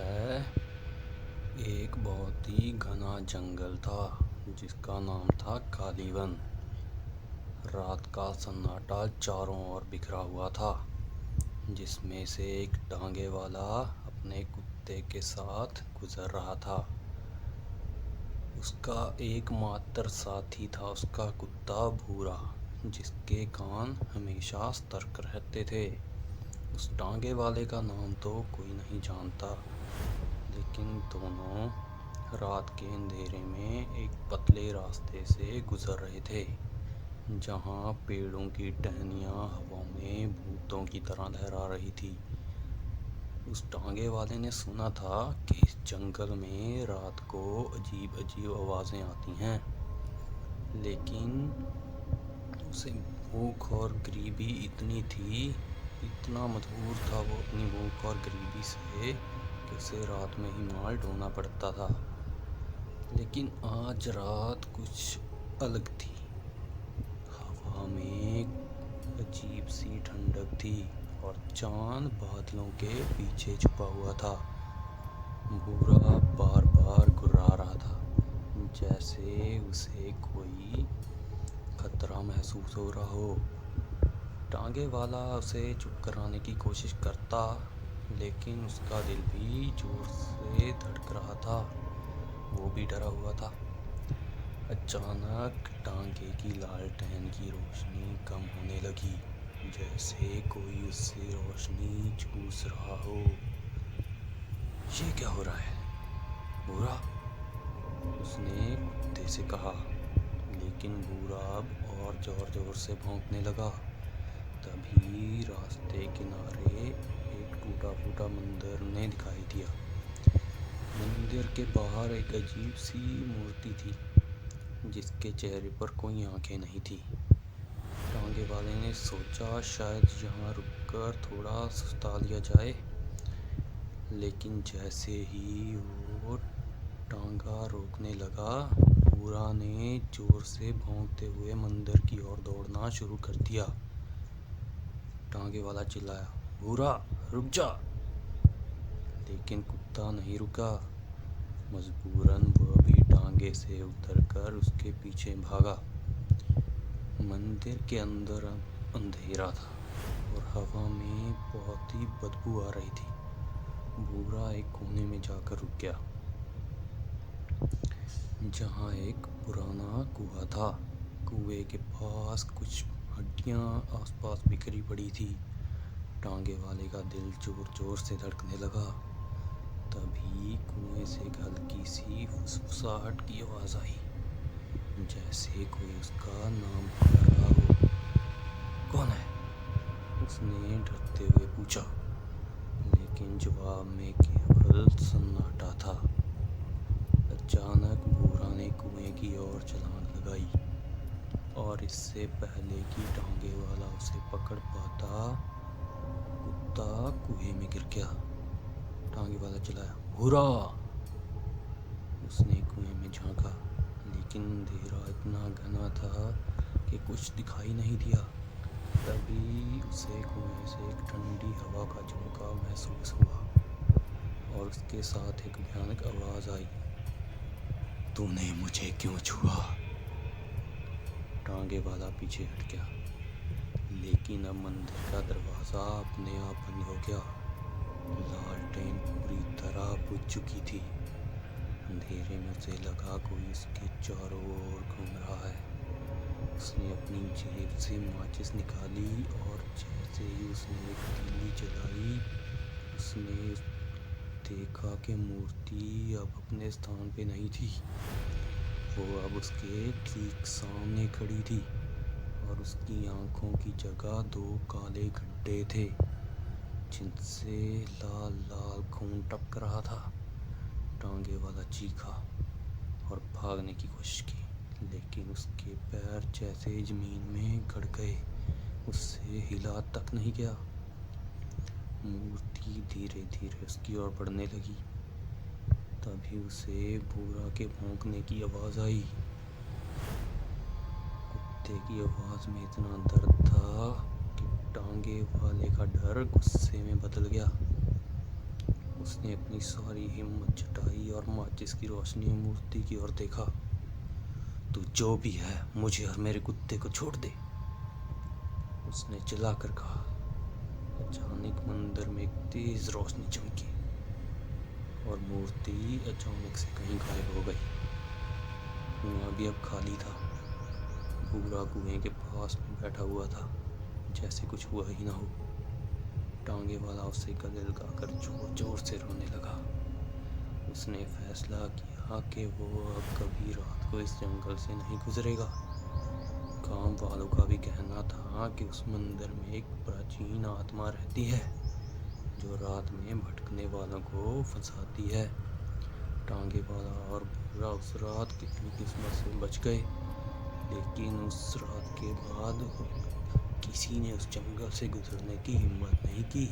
है। एक बहुत ही घना जंगल था जिसका नाम था कालीवन। रात का सन्नाटा चारों ओर बिखरा हुआ था, जिसमें से एक टांगे वाला अपने कुत्ते के साथ गुजर रहा था। उसका एकमात्र साथी था उसका कुत्ता भूरा, जिसके कान हमेशा सतर्क रहते थे। उस टांगे वाले का नाम तो कोई नहीं जानता, लेकिन दोनों रात के अंधेरे में एक पतले रास्ते से गुजर रहे थे, जहां पेड़ों की टहनियां हवा में भूतों की तरह लहरा रही थी। उस टांगे वाले ने सुना था कि इस जंगल में रात को अजीब अजीब आवाजें आती हैं, लेकिन उसे भूख और गरीबी इतनी थी, इतना मजबूर था वो अपनी भूख और गरीबी से कि उसे रात में ही माल ढोना पड़ता था। लेकिन आज रात कुछ अलग थी। हवा में अजीब सी ठंडक थी और चांद बादलों के पीछे छुपा हुआ था। भूरा बार बार गुर्रा रहा था, जैसे उसे कोई खतरा महसूस हो रहा हो। टांगे वाला उसे चुप कराने की कोशिश करता, लेकिन उसका दिल भी जोर से धड़क रहा था। वो भी डरा हुआ था। अचानक टांगे की लालटेन की रोशनी कम होने लगी, जैसे कोई उससे रोशनी चूस रहा हो। ये क्या हो रहा है भूरा? उसने कुत्ते से कहा, लेकिन भूरा अब और जोर जोर से भौंकने लगा। तभी रास्ते किनारे एक टूटा फूटा मंदिर ने दिखाई दिया। मंदिर के बाहर एक अजीब सी मूर्ति थी, जिसके चेहरे पर कोई आंखें नहीं थी। टांगे वाले ने सोचा शायद यहाँ रुककर थोड़ा सुस्ता लिया जाए, लेकिन जैसे ही वो टांगा रोकने लगा, भूरा ने जोर से भौंकते हुए मंदिर की ओर दौड़ना शुरू कर दिया। टांगे वाला चिल्लाया, भूरा रुक जा! लेकिन कुत्ता नहीं रुका। मजबूरन वह भी टांगे से उतरकर उसके पीछे भागा। मंदिर के अंदर अंधेरा था और हवा में बहुत ही बदबू आ रही थी। भूरा एक कोने में जाकर रुक गया, जहाँ एक पुराना कुआं था। कुएं के पास कुछ हड्डियाँ आसपास बिखरी पड़ी थी। टांगे वाले का दिल जोर जोर से धड़कने लगा। तभी कुएं से एक हल्की सी फुसफुसाहट की आवाज आई, जैसे कोई उसका नाम पुकार रहा हो। कौन है? उसने डरते हुए पूछा, लेकिन जवाब में केवल सन्नाटा था। अचानक भूरा ने कुएं की ओर छलांग लगाई, और इससे पहले कि टांगे वाला उसे पकड़ पाता, कुत्ता कुएं में गिर गया। टांगे वाला चिल्लाया, भूरा! उसने कुएं में झांका, लेकिन अंधेरा इतना घना था कि कुछ दिखाई नहीं दिया। तभी उसे कुएं से एक ठंडी हवा का झोंका महसूस हुआ, और उसके साथ एक भयानक आवाज आई, तूने मुझे क्यों छुआ? टांगे वाला पीछे हट गया, लेकिन अब मंदिर का दरवाजा अपने आप बंद हो गया। लालटेन पूरी तरह बुझ चुकी थी। अंधेरे में उसे लगा कोई उसके चारों ओर घूम रहा है। उसने अपनी जेब से माचिस निकाली, और जैसे ही उसने एक तीली जलाई, उसने देखा कि मूर्ति अब अपने स्थान पे नहीं थी। वो अब उसके ठीक सामने खड़ी थी, और उसकी आंखों की जगह दो काले गड्ढे थे, जिनसे लाल लाल खून टपक रहा था। टांगे वाला चीखा और भागने की कोशिश की, लेकिन उसके पैर जैसे जमीन में गड़ गए, उससे हिला तक नहीं गया। मूर्ति धीरे धीरे उसकी ओर बढ़ने लगी। तभी उसे भूरा के भौंकने की आवाज आई। कुत्ते की आवाज में इतना दर्द था कि टांगे वाले का डर गुस्से में बदल गया। उसने अपनी सारी हिम्मत जुटाई और माचिस की रोशनी में मूर्ति की ओर देखा। तू जो भी है, मुझे और मेरे कुत्ते को छोड़ दे, उसने चिल्लाकर कहा। अचानक मंदिर में एक तेज रोशनी चमकी और मूर्ति अचानक से कहीं गायब हो गई। कुआं भी अब खाली था। भूरा कुएं के पास में बैठा हुआ था, जैसे कुछ हुआ ही ना हो। टांगे वाला उसे गले लगाकर जोर जोर से रोने लगा। उसने फैसला किया कि वो अब कभी रात को इस जंगल से नहीं गुजरेगा। गांव वालों का भी कहना था कि उस मंदिर में एक प्राचीन आत्मा रहती है जो रात में भटकने वालों को फंसाती है। टांगे वाला और भूरा उस रात कितनी किस्मत से बच गए, लेकिन उस रात के बाद किसी ने उस जंगल से गुजरने की हिम्मत नहीं की।